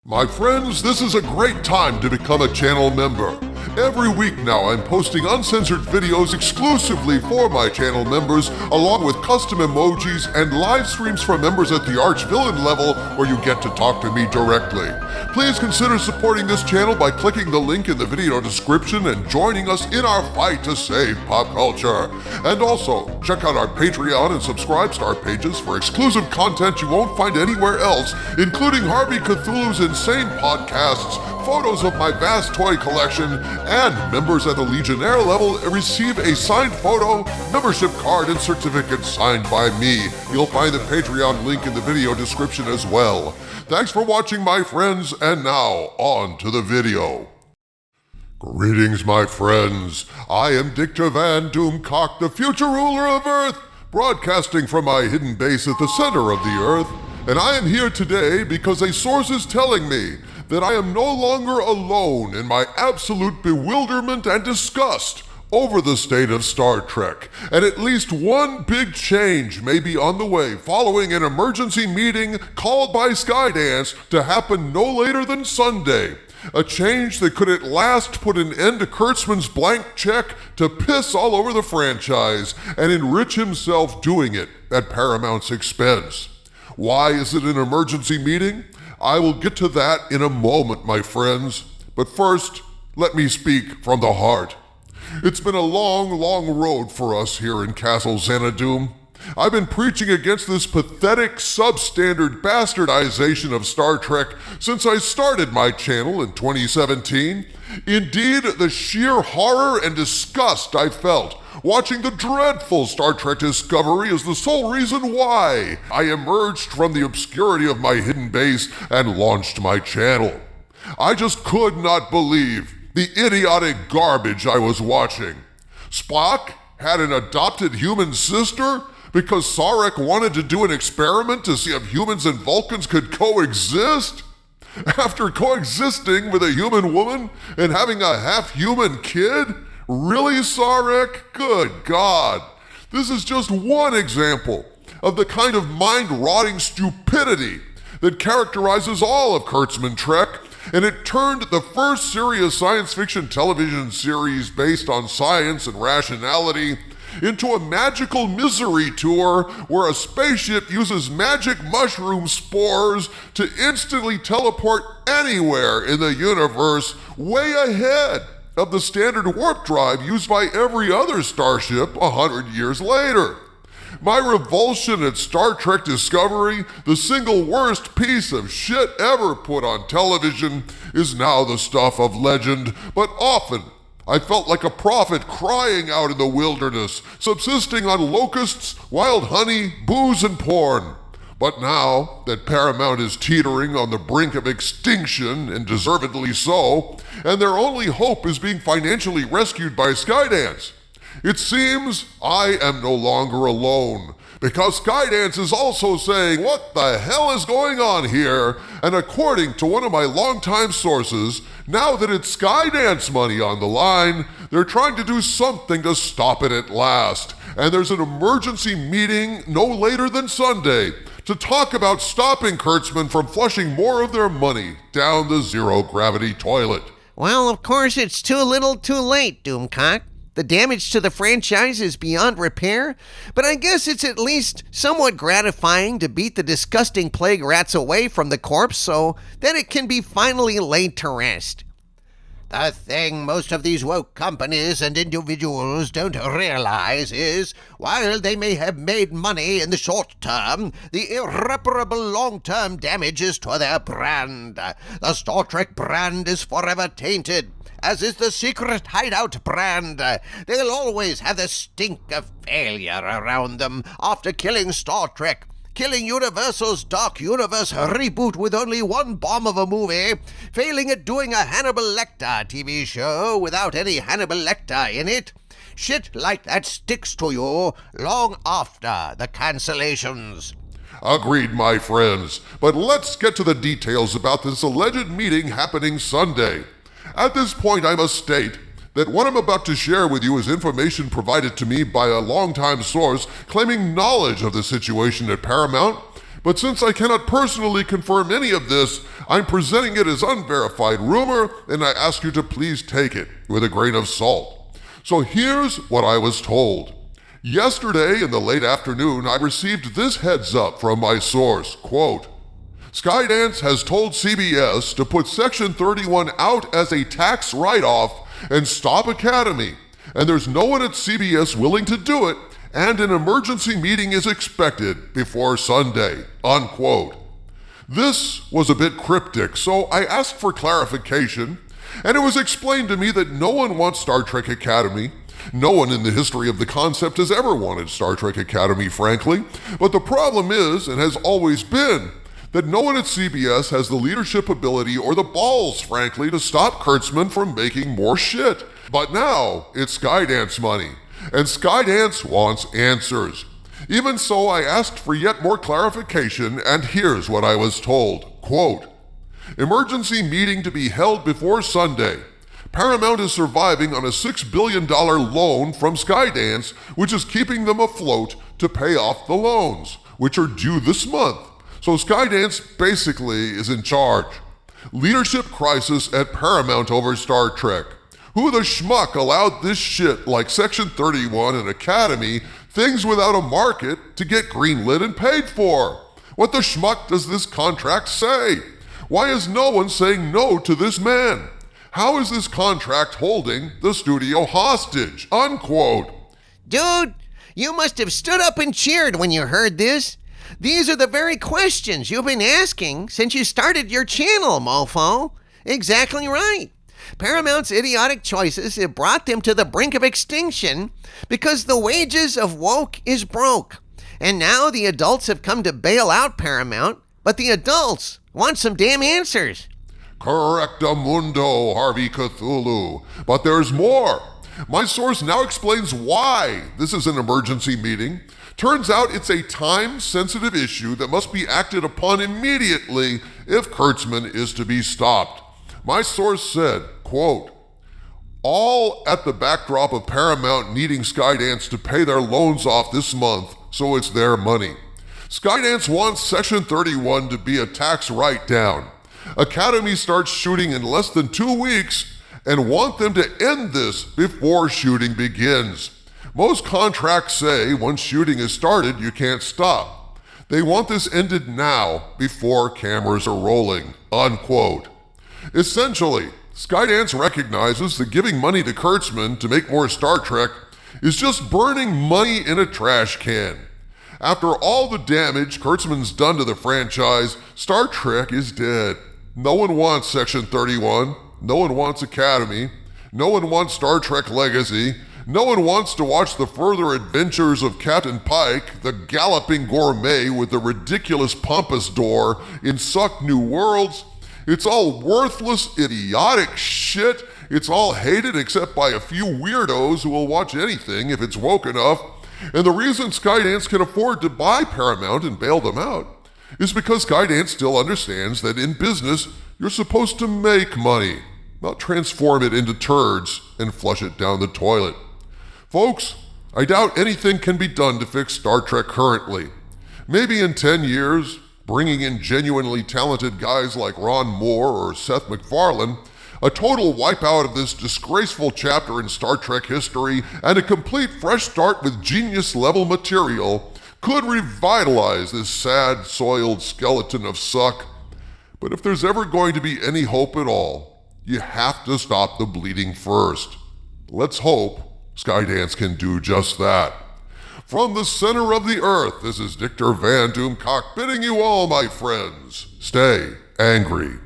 My friends, this is a great time to become a channel member. Every week now I'm posting uncensored videos exclusively for my channel members, along with custom emojis and live streams for members at the Arch-Villain level where you get to talk to me directly. Please consider supporting this channel by clicking the link in the video description and joining us in our fight to save pop culture. And also, check out our Patreon and Subscribe Star pages for exclusive content you won't find anywhere else, including Harvey Cthulhu's insane podcasts, photos of my vast toy collection, and members at the Legionnaire level receive a signed photo, membership card, and certificate signed by me. You'll find the Patreon link in the video description as well. Thanks for watching, my friends, and now on to the video. Greetings, my friends. I am Dictor Van Doomcock, the future ruler of Earth, broadcasting from my hidden base at the center of the Earth, and I am here today because a source is telling me that I am no longer alone in my absolute bewilderment and disgust over the state of Star Trek, and at least one big change may be on the way following an emergency meeting called by Skydance to happen no later than Sunday. A change that could at last put an end to Kurtzman's blank check to piss all over the franchise and enrich himself doing it at Paramount's expense. Why is it an emergency meeting? I will get to that in a moment, my friends. But first, let me speak from the heart. It's been a long, long road for us here in Castle Xanadu. I've been preaching against this pathetic, substandard bastardization of Star Trek since I started my channel in 2017. Indeed, the sheer horror and disgust I felt watching the dreadful Star Trek Discovery is the sole reason why I emerged from the obscurity of my hidden base and launched my channel. I just could not believe the idiotic garbage I was watching. Spock had an adopted human sister because Sarek wanted to do an experiment to see if humans and Vulcans could coexist? After coexisting with a human woman and having a half-human kid? Really, Sarek? Good God. This is just one example of the kind of mind-rotting stupidity that characterizes all of Kurtzman Trek, and it turned the first serious science fiction television series based on science and rationality into a magical misery tour where a spaceship uses magic mushroom spores to instantly teleport anywhere in the universe, way ahead of the standard warp drive used by every other starship 100 years later. My revulsion at Star Trek Discovery, the single worst piece of shit ever put on television, is now the stuff of legend, but often I felt like a prophet crying out in the wilderness, subsisting on locusts, wild honey, booze, and porn. But now that Paramount is teetering on the brink of extinction, and deservedly so, and their only hope is being financially rescued by Skydance, it seems I am no longer alone, because Skydance is also saying, what the hell is going on here? And according to one of my longtime sources, now that it's Skydance money on the line, they're trying to do something to stop it at last. And there's an emergency meeting no later than Sunday to talk about stopping Kurtzman from flushing more of their money down the zero-gravity toilet. Well, of course, it's too little too late, Doomcock. The damage to the franchise is beyond repair, but I guess it's at least somewhat gratifying to beat the disgusting plague rats away from the corpse so that it can be finally laid to rest. The thing most of these woke companies and individuals don't realize is, while they may have made money in the short term, the irreparable long-term damage is to their brand. The Star Trek brand is forever tainted, as is the Secret Hideout brand. They'll always have the stink of failure around them after killing Star Trek, killing Universal's Dark Universe reboot with only one bomb of a movie, failing at doing a Hannibal Lecter TV show without any Hannibal Lecter in it. Shit like that sticks to you long after the cancellations. Agreed, my friends. But let's get to the details about this alleged meeting happening Sunday. At this point, I must state that what I'm about to share with you is information provided to me by a longtime source claiming knowledge of the situation at Paramount, But since I cannot personally confirm any of this, I'm presenting it as unverified rumor, and I ask you to please take it with a grain of salt. So here's what I was told. Yesterday in the late afternoon, I received this heads up from my source, quote, Skydance has told CBS to put Section 31 out as a tax write-off and stop Academy, and there's no one at CBS willing to do it, and an emergency meeting is expected before Sunday, unquote. This was a bit cryptic, so I asked for clarification, and it was explained to me that no one wants Star Trek Academy. No one in the history of the concept has ever wanted Star Trek Academy, frankly. But the problem is, and has always been, that no one at CBS has the leadership ability or the balls, frankly, to stop Kurtzman from making more shit. But now, it's Skydance money, and Skydance wants answers. Even so, I asked for yet more clarification, and here's what I was told. Quote, emergency meeting to be held before Sunday. Paramount is surviving on a $6 billion loan from Skydance, which is keeping them afloat to pay off the loans, which are due this month. So Skydance basically is in charge. Leadership crisis at Paramount over Star Trek. Who the schmuck allowed this shit like Section 31 and Academy, things without a market, to get greenlit and paid for? What the schmuck does this contract say? Why is no one saying no to this man? How is this contract holding the studio hostage? Unquote. Dude, you must have stood up and cheered when you heard this. These are the very questions you've been asking since you started your channel, mofo. Exactly right. Paramount's idiotic choices have brought them to the brink of extinction because the wages of woke is broke. And now the adults have come to bail out Paramount, but the adults want some damn answers. Correctamundo, Harvey Cthulhu. But there's more. My source now explains why this is an emergency meeting. Turns out it's a time-sensitive issue that must be acted upon immediately if Kurtzman is to be stopped. My source said, quote, all at the backdrop of Paramount needing Skydance to pay their loans off this month, so it's their money. Skydance wants Section 31 to be a tax write-down. Academy starts shooting in less than 2 weeks and want them to end this before shooting begins. Most contracts say once shooting is started, you can't stop. They want this ended now before cameras are rolling, unquote. Essentially, Skydance recognizes that giving money to Kurtzman to make more Star Trek is just burning money in a trash can. After all the damage Kurtzman's done to the franchise, Star Trek is dead. No one wants Section 31. No one wants Academy. No one wants Star Trek Legacy. No one wants to watch the further adventures of Captain Pike, the galloping gourmet with the ridiculous pompadour in Suck New Worlds. It's all worthless, idiotic shit. It's all hated except by a few weirdos who will watch anything if it's woke enough. And the reason Skydance can afford to buy Paramount and bail them out is because Skydance still understands that in business, you're supposed to make money, not transform it into turds and flush it down the toilet. Folks, I doubt anything can be done to fix Star Trek currently. Maybe in 10 years, bringing in genuinely talented guys like Ron Moore or Seth MacFarlane, a total wipeout of this disgraceful chapter in Star Trek history, and a complete fresh start with genius-level material could revitalize this sad, soiled skeleton of suck. But if there's ever going to be any hope at all, you have to stop the bleeding first. Let's hope Skydance can do just that. From the center of the earth, this is Dictor Van Doomcock bidding you all, my friends, stay angry.